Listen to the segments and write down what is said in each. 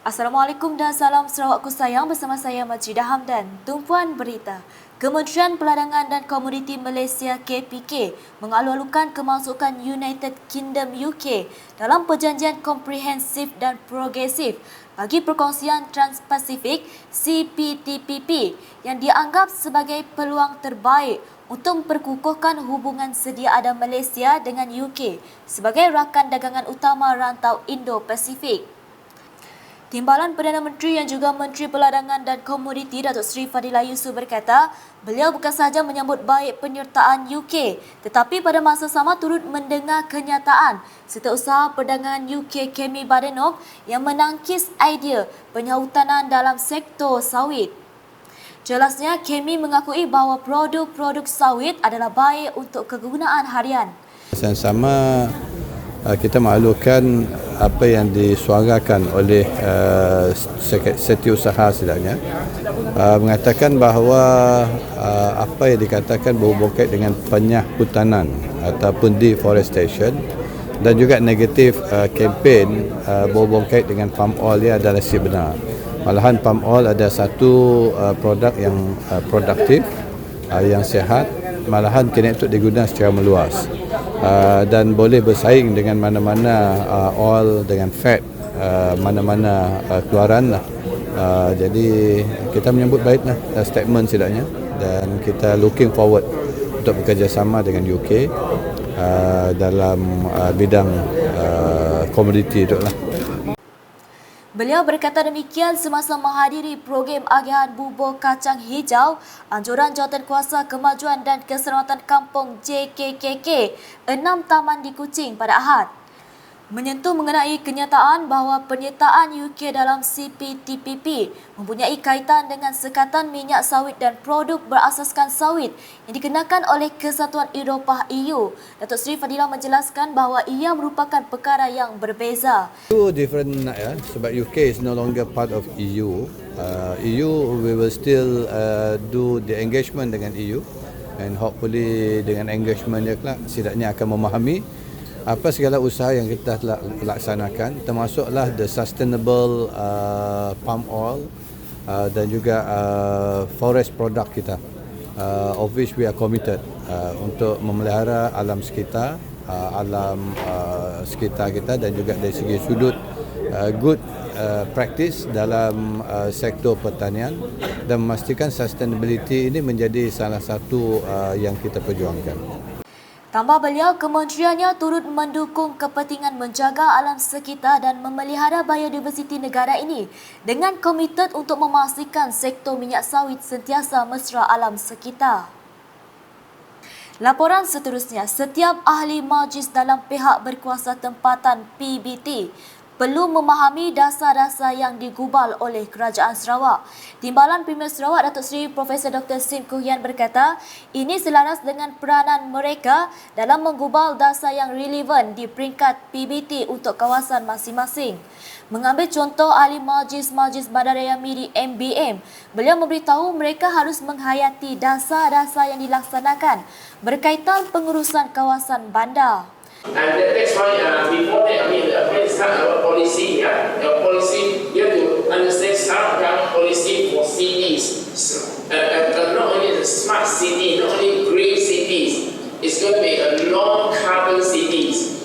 Assalamualaikum dan salam Sarawakku sayang, bersama saya Majidah Hamdan. Tumpuan berita. Kementerian Peladangan dan Komoditi Malaysia KPK mengalu-alukan kemasukan United Kingdom UK dalam perjanjian komprehensif dan progresif bagi perkongsian Trans-Pasifik CPTPP yang dianggap sebagai peluang terbaik untuk memperkukuhkan hubungan sedia ada Malaysia dengan UK sebagai rakan dagangan utama rantau Indo-Pasifik. Timbalan Perdana Menteri yang juga Menteri Peladangan dan Komoditi Datuk Seri Fadilah Yusof berkata, beliau bukan sahaja menyambut baik penyertaan UK tetapi pada masa sama turut mendengar kenyataan Setiausaha Perdagangan UK Kemi Badenoch yang menangkis idea penyahutanan dalam sektor sawit. Jelasnya, Kemi mengakui bahawa produk-produk sawit adalah baik untuk kegunaan harian. Sama-sama kita maklumkan apa yang disuarakan oleh Setiausaha setidaknya mengatakan bahawa apa yang dikatakan berhubung kait dengan penyahutanan ataupun deforestation dan juga negatif kempen berhubung kait dengan palm oil dia adalah sebenar. Malahan palm oil ada satu produk yang produktif, yang sihat, malahan kena untuk digunakan secara meluas. Dan boleh bersaing dengan mana-mana oil dengan fat, mana-mana keluaran lah. Jadi kita menyambut baiklah statement setidaknya dan kita looking forward untuk bekerjasama dengan UK dalam bidang komoditi itu lah. Beliau berkata demikian semasa menghadiri program agihan bubur kacang hijau Anjuran Jawatankuasa Kemajuan dan Keselamatan Kampung JKKK 6 Taman di Kuching pada Ahad. Menyentuh mengenai kenyataan bahawa penyertaan UK dalam CPTPP mempunyai kaitan dengan sekatan minyak sawit dan produk berasaskan sawit yang dikenakan oleh Kesatuan Eropah EU. Datuk Seri Fadilah menjelaskan bahawa ia merupakan perkara yang berbeza. Two different sebab UK is no longer part of EU. EU we will still do the engagement dengan EU and hopefully dengan engagement dia kelak setidaknya akan memahami apa segala usaha yang kita telah laksanakan, termasuklah the sustainable palm oil dan juga forest product kita, of which we are committed untuk memelihara alam sekitar, sekitar kita dan juga dari segi sudut good practice dalam sektor pertanian dan memastikan sustainability ini menjadi salah satu yang kita perjuangkan. Tambah beliau, kementeriannya turut mendukung kepentingan menjaga alam sekitar dan memelihara biodiversiti negara ini dengan komited untuk memastikan sektor minyak sawit sentiasa mesra alam sekitar. Laporan seterusnya, setiap ahli majlis dalam pihak berkuasa tempatan PBT perlu memahami dasar-dasar yang digubal oleh Kerajaan Sarawak. Timbalan Premier Sarawak Datuk Seri Profesor Dr. Sim Koo Hian berkata, ini selaras dengan peranan mereka dalam menggubal dasar yang relevan di peringkat PBT untuk kawasan masing-masing. Mengambil contoh ahli majlis Bandaraya Miri MBM, beliau memberitahu mereka harus menghayati dasar-dasar yang dilaksanakan berkaitan pengurusan kawasan bandar. And that's why before that, when you start our policy, your policy, you have to understand Sarawak policy for cities. Not only the smart city, not only green cities, it's going to be a low carbon cities.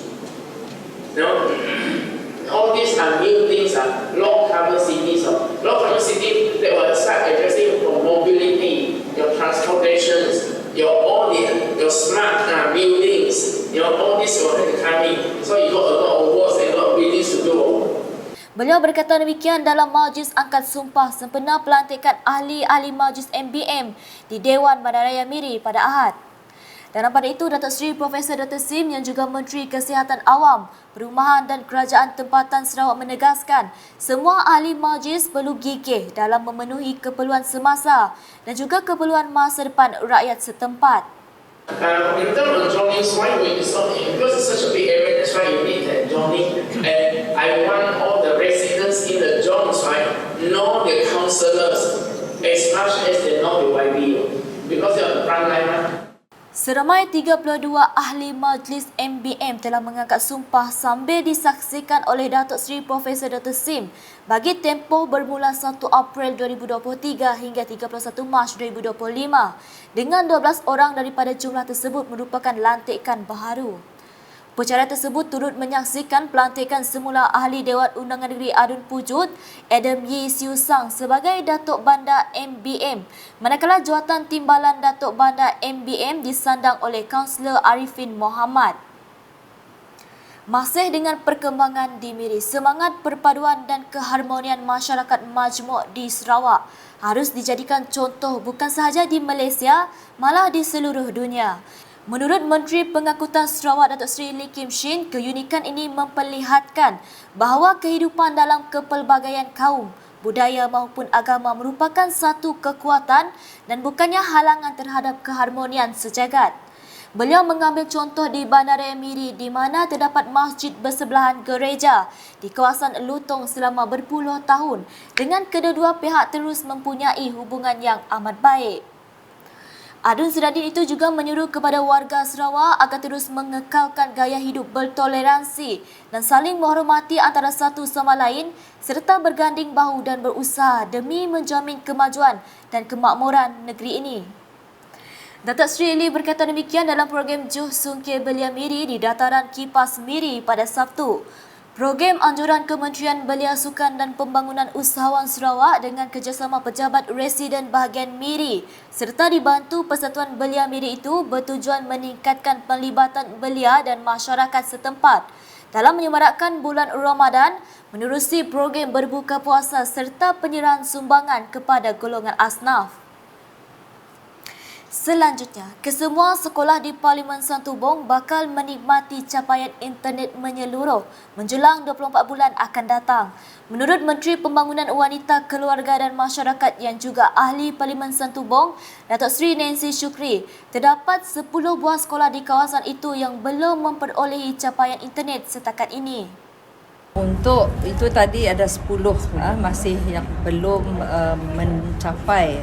All these are new things, low carbon cities. Low carbon city, they will start addressing for mobility, your transportations, your smart buildings. All this will have to come in. So you got a lot of work and a lot of buildings to do. Beliau berkata demikian dalam majlis angkat sumpah sempena pelantikan ahli-ahli majlis MBM di Dewan Bandaraya Miri pada Ahad. Dan pada itu, Datuk Seri Profesor Dr. Sim yang juga Menteri Kesihatan Awam, Perumahan dan Kerajaan Tempatan Sarawak menegaskan semua ahli majlis perlu gigih dalam memenuhi keperluan semasa dan juga keperluan masa depan rakyat setempat. In terms of zoning, because it's such a big area, that's why you need that zoning. And I want all the residents in the zones, know the councillors as much as they know the YBO, because they are the front line. Seramai 32 ahli majlis MBM telah mengangkat sumpah sambil disaksikan oleh Datuk Seri Profesor Dr. Sim bagi tempoh bermula 1 April 2023 hingga 31 Mac 2025 dengan 12 orang daripada jumlah tersebut merupakan lantikan baharu. Pecara tersebut turut menyaksikan pelantikan semula Ahli Dewan Undangan Negeri Adun Pujut, Adam Yee Siu Sang sebagai Datuk Bandar MBM, manakala jawatan timbalan Datuk Bandar MBM disandang oleh Kaunselor Arifin Mohamad. Masih dengan perkembangan di Miri, semangat perpaduan dan keharmonian masyarakat majmuk di Sarawak harus dijadikan contoh bukan sahaja di Malaysia, malah di seluruh dunia. Menurut Menteri Pengangkutan Sarawak Datuk Seri Lee Kim Shin, keunikan ini memperlihatkan bahawa kehidupan dalam kepelbagaian kaum, budaya maupun agama merupakan satu kekuatan dan bukannya halangan terhadap keharmonian sejagat. Beliau mengambil contoh di Bandaraya Miri di mana terdapat masjid bersebelahan gereja di kawasan Lutong selama berpuluh tahun dengan kedua-dua pihak terus mempunyai hubungan yang amat baik. Adun Seradin itu juga menyuruh kepada warga Sarawak agar terus mengekalkan gaya hidup bertoleransi dan saling menghormati antara satu sama lain serta berganding bahu dan berusaha demi menjamin kemajuan dan kemakmuran negeri ini. Datuk Seri Lee berkata demikian dalam program Juh Sungkir Belia Miri di Dataran Kipas Miri pada Sabtu. Program anjuran Kementerian Belia Sukan dan Pembangunan Usahawan Sarawak dengan kerjasama pejabat residen bahagian Miri serta dibantu Persatuan Belia Miri itu bertujuan meningkatkan penglibatan belia dan masyarakat setempat dalam menyemarakkan bulan Ramadan menerusi program berbuka puasa serta penyerahan sumbangan kepada golongan asnaf. Selanjutnya, kesemua sekolah di Parlimen Santubong bakal menikmati capaian internet menyeluruh menjelang 24 bulan akan datang. Menurut Menteri Pembangunan Wanita, Keluarga dan Masyarakat yang juga ahli Parlimen Santubong, Datuk Seri Nancy Shukri, terdapat 10 buah sekolah di kawasan itu yang belum memperolehi capaian internet setakat ini. Untuk itu tadi ada 10 masih yang belum mencapai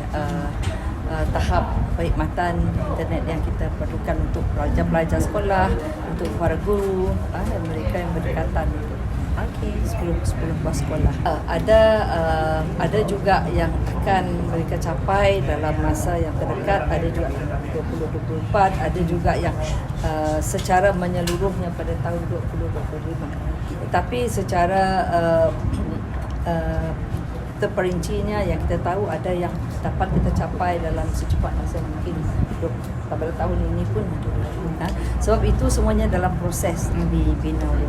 tahap perkhidmatan internet yang kita perlukan untuk pelajar-pelajar sekolah, untuk para guru dan mereka yang berdekatan. Okey, 10 buah sekolah. Ada juga yang akan mereka capai dalam masa yang terdekat, ada juga 2024, ada juga yang secara menyeluruhnya pada tahun 2025. Tapi secara terperincinya yang kita tahu ada yang dapat kita capai dalam secepat masa mungkin pada tahun ini pun ada. Sebab itu semuanya dalam proses dibina oleh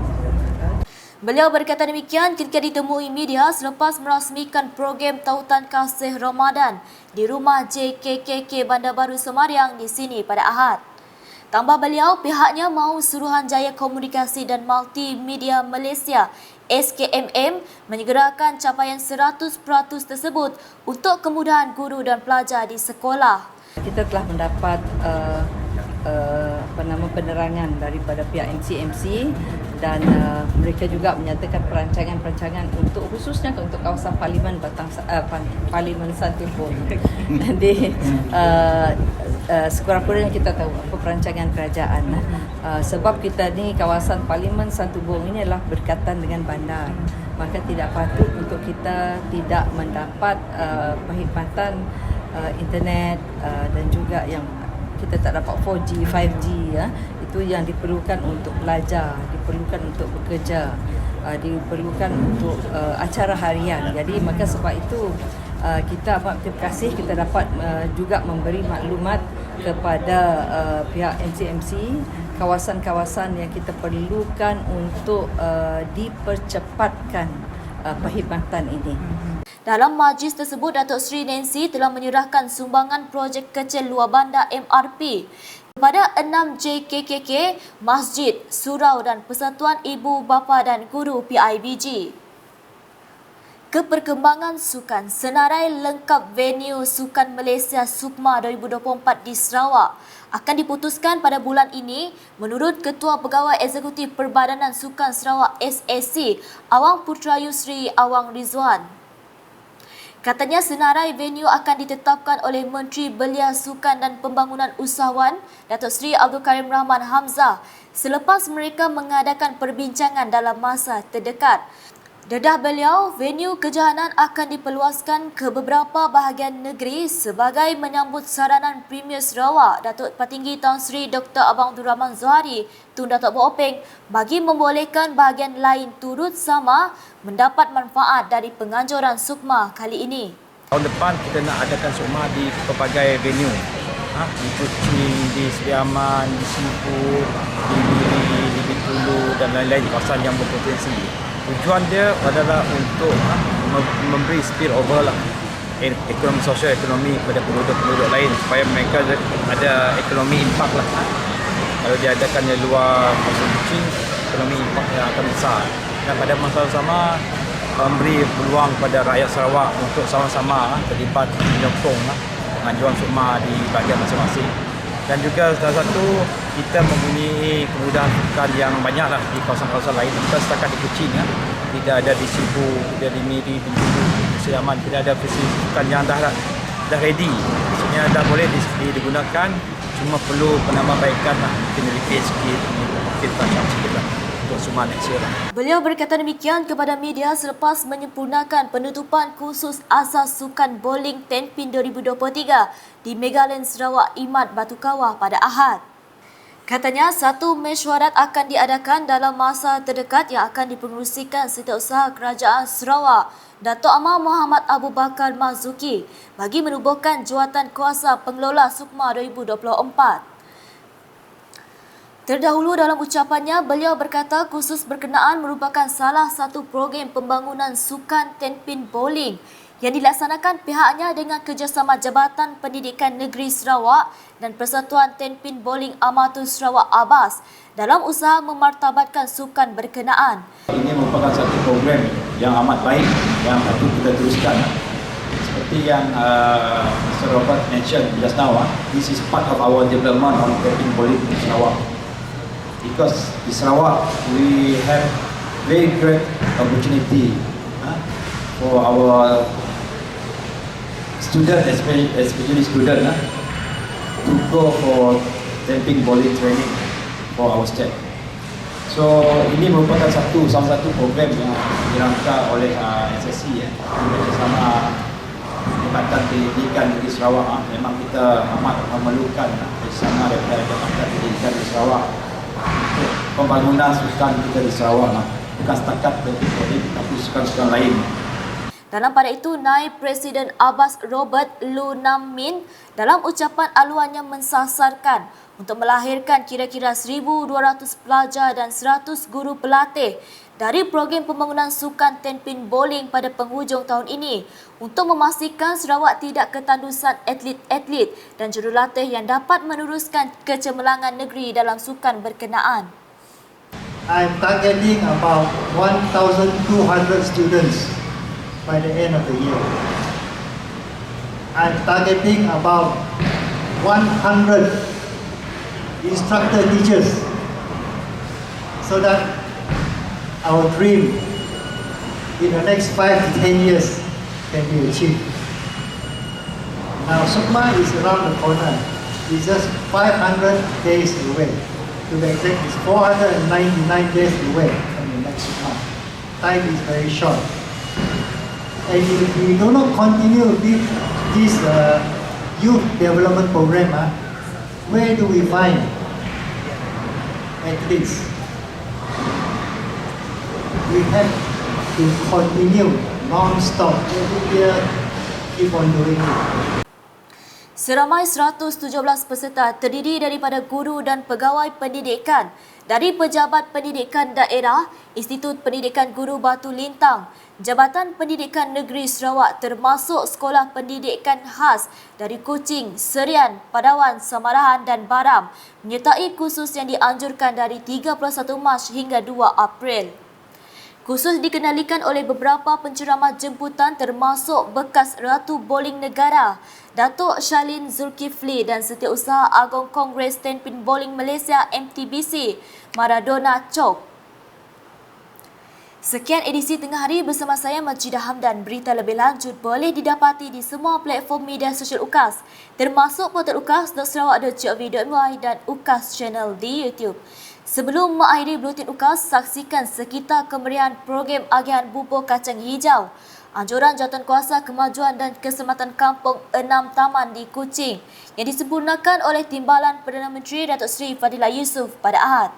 Beliau berkata demikian ketika ditemui media selepas merasmikan program Tautan Kasih Ramadan di rumah JKKK Bandar Baru Semariang di sini pada Ahad. Tambah beliau, pihaknya mahu Suruhanjaya Komunikasi dan Multimedia Malaysia SKMM menyegerakan capaian 100% tersebut untuk kemudahan guru dan pelajar di sekolah. Kita telah mendapat penerangan daripada pihak MCMC dan mereka juga menyatakan perancangan-perancangan untuk khususnya untuk kawasan Parlimen Parlimen Santubong. Jadi sekurang-kurangnya kita tahu apa perancangan kerajaan. Sebab kita ni kawasan Parlimen Santubong ini adalah berdekatan dengan bandar. Maka tidak patut untuk kita tidak mendapat perkhidmatan internet dan juga yang kita tak dapat 4G, 5G itu yang diperlukan untuk belajar, diperlukan untuk bekerja, diperlukan untuk acara harian. Jadi maka sebab itu kita amat terima kasih kita dapat juga memberi maklumat kepada pihak MCMC kawasan-kawasan yang kita perlukan untuk dipercepatkan perkhidmatan ini. Dalam majlis tersebut, Datuk Seri Nancy telah menyerahkan sumbangan projek kecil luar bandar MRP kepada 6 JKKK, masjid, surau dan Persatuan Ibu Bapa dan Guru PIBG. Keperkembangan sukan, senarai lengkap venue Sukan Malaysia SUKMA 2024 di Sarawak akan diputuskan pada bulan ini menurut Ketua Pegawai Eksekutif Perbadanan Sukan Sarawak SAC, Awang Putra Yusri Awang Rizwan. Katanya senarai venue akan ditetapkan oleh Menteri Belia Sukan dan Pembangunan Usahawan Datuk Seri Abdul Karim Rahman Hamzah selepas mereka mengadakan perbincangan dalam masa terdekat. Dedah beliau, venue kejohanan akan diperluaskan ke beberapa bahagian negeri sebagai menyambut saranan Premier Sarawak Datuk Petinggi Tan Sri Dr. Abang Abdul Rahman Zohari Tun Datuk Openg bagi membolehkan bahagian lain turut sama mendapat manfaat dari penganjuran SUKMA kali ini. Tahun depan kita nak adakan SUKMA di pelbagai venue. Di Kuching, di Sediaman, di Singapura, di Miri, di Bintulu dan lain-lain kawasan yang berpotensi. Tujuan dia adalah untuk memberi spill over lah ekonomi sosial, ekonomi kepada penduduk-penduduk lain supaya mereka ada ekonomi impak lah. Kalau diadakan di luar kawasan Kuching, ekonomi impak yang akan besar. Dan pada masa sama memberi peluang kepada rakyat Sarawak untuk sama-sama terlibat menyokong penganjuran SUKMA di bahagian masing-masing. Dan juga salah satu, kita mempunyai kemudahan sukan yang banyak lah di kawasan-kawasan lain. Kita setakat di Kuching, tidak ada di Sibu, tidak di Miri, Bintulu, Sediaman, tidak ada fasilitas sukan yang dah ready. Maksudnya dah boleh digunakan, cuma perlu penambahbaikan lah. Mungkin repair sikit, mungkin touch-up sikit lah untuk SUKMA next year lah. Beliau berkata demikian kepada media selepas menyempurnakan penutupan kursus asas sukan bowling Tenpin 2023 di Megaland Sarawak Imat Batu Kawah pada Ahad. Katanya satu mesyuarat akan diadakan dalam masa terdekat yang akan dipengerusikan Setiausaha Kerajaan Sarawak Datuk Amar Muhammad Abu Bakar Marzuki bagi menubuhkan jawatan kuasa pengelola SUKMA 2024. Terdahulu dalam ucapannya, beliau berkata kursus berkenaan merupakan salah satu program pembangunan sukan Tenpin Bowling yang dilaksanakan pihaknya dengan kerjasama Jabatan Pendidikan Negeri Sarawak dan Persatuan Tenpin Bowling Amatur Sarawak ABAS dalam usaha memartabatkan sukan berkenaan. Ini merupakan satu program yang amat baik yang patut kita teruskan. Seperti yang Mr. Robert mentioned just now, this is part of our development on Tenpin Bowling in Sarawak. Because di Sarawak, we have very great opportunity for our students, especially students, to go for Tenpin Bowling training for our state. So ini merupakan salah satu program yang dirangka oleh SSC bersama Jabatan Pendidikan Negeri Sarawak. Memang kita amat memerlukan bersama daripada Jabatan Pendidikan Negeri Sarawak untuk pembangunan sukan kita di Sarawak, bukan setakat Tenpin Bowling tapi sukan-sukan lain. Dalam pada itu, Naib Presiden ABAS Robert Lu Nam Min dalam ucapan aluannya mensasarkan untuk melahirkan kira-kira 1,200 pelajar dan 100 guru pelatih dari program pembangunan sukan Tenpin Bowling pada penghujung tahun ini untuk memastikan Sarawak tidak ketandusan atlet-atlet dan jurulatih yang dapat meneruskan kecemerlangan negeri dalam sukan berkenaan. I'm targeting about 1,200 students by the end of the year. I'm targeting about 100 instructor teachers so that our dream in the next 5 to 10 years can be achieved. Now SUKMA is around the corner. It's just 500 days away. To be exact, it's 499 days away from the next SUKMA. Time is very short. And if we do not continue this youth development program, where do we find athletes? We have to continue non-stop. Every year, keep on doing it. Seramai 117 peserta terdiri daripada guru dan pegawai pendidikan dari Pejabat Pendidikan Daerah, Institut Pendidikan Guru Batu Lintang, Jabatan Pendidikan Negeri Sarawak termasuk Sekolah Pendidikan Khas dari Kuching, Serian, Padawan, Samarahan dan Baram menyertai kursus yang dianjurkan dari 31 Mac hingga 2 April. Kursus dikenalikan oleh beberapa penceramah jemputan termasuk bekas Ratu Bowling Negara, Datuk Shalin Zulkifli dan Setiausaha Agong Kongres Tenpin Bowling Malaysia MTBC, Maradona Chok. Sekian edisi Tengah Hari bersama saya Majidah Hamdan. Berita lebih lanjut boleh didapati di semua platform media sosial UKAS, termasuk portal ukas.sarawak.gov.my dan UKAS Channel di YouTube. Sebelum mengakhiri Buletin UKAS, saksikan sekitar kemeriahan program agihan bubur kacang hijau. Anjuran Jawatankuasa Kemajuan dan Keselamatan Kampung 6 Taman di Kuching yang disempurnakan oleh Timbalan Perdana Menteri Datuk Seri Fadilah Yusof pada Ahad.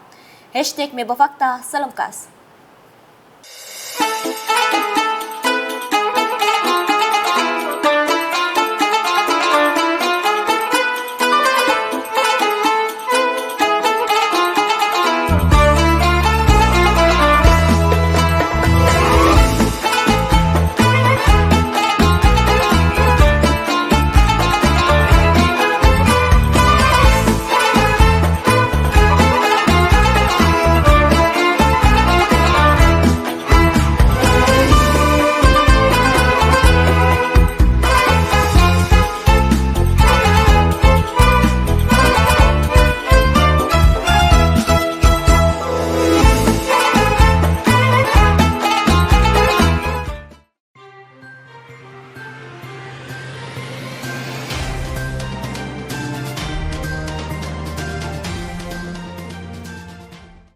#MebaFakta, salam UKAS.